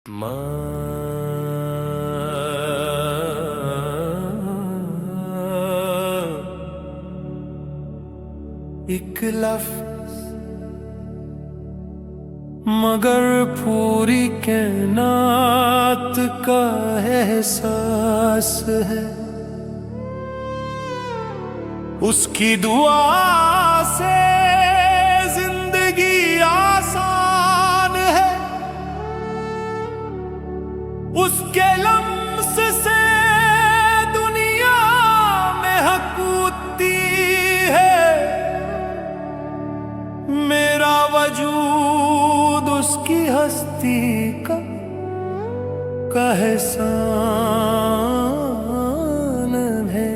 एक लफ्ज मगर पूरी कायनात का एहसास है। उसकी दुआ से जिंदगी आसान है, उसके लम्स से दुनिया में हकूती है। मेरा वजूद उसकी हस्ती का एहसान है।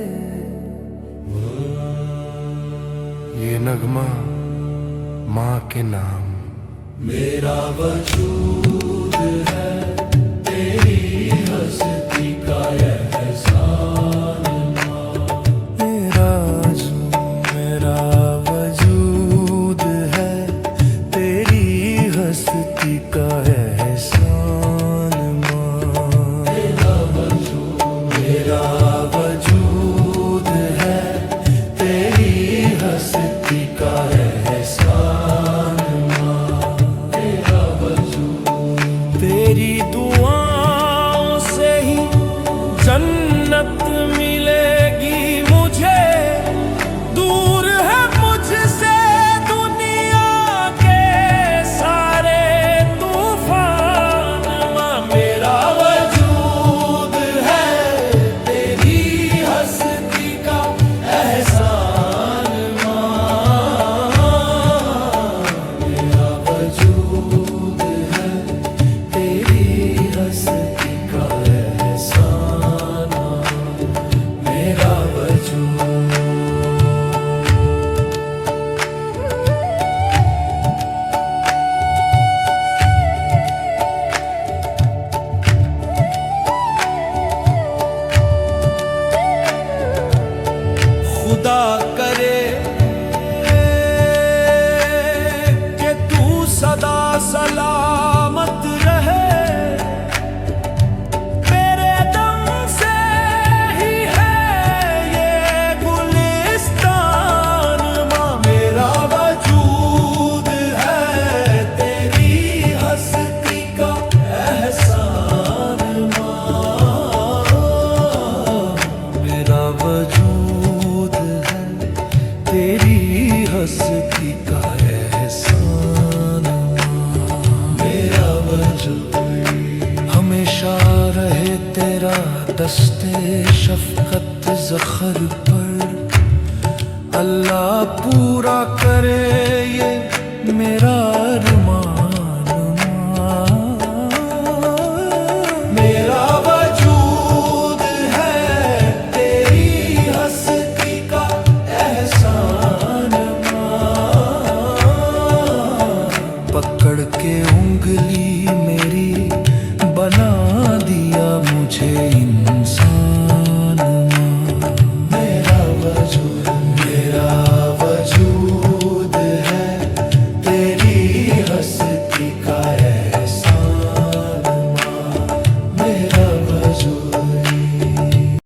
ये नगमा माँ के नाम। मेरा वजूद है तेरी हस्ती का एहसान माँ। मेरा वजूद है तेरी हस्ती का एहसान माँ। मेरा वजूद है तेरी हस्ती का एहसान माँ। मेरा वजूद तेरी दुआओं से ही जन्नत मिलेगी मुझे। दूर है मुझसे दुनिया के सारे तूफान माँ। मेरा वजूद है तेरी हस्ती का एहसान माँ। मेरा वजूद है तेरी हस्ती का एहसान माँ। मेरा वजूद खुदा करे कि तू सदा सलामत रहे। मेरे दम से ही है ये गुलिस्तान माँ। मेरा वजूद है तेरी हस्ती का एहसान माँ। मेरा वजूद है तेरी हस्ती का एहसान माँ। मेरा वजूद हमेशा रहे तेरा दस्ते शफकत ज़खर पर। अल्लाह पूरा करे ये मेरा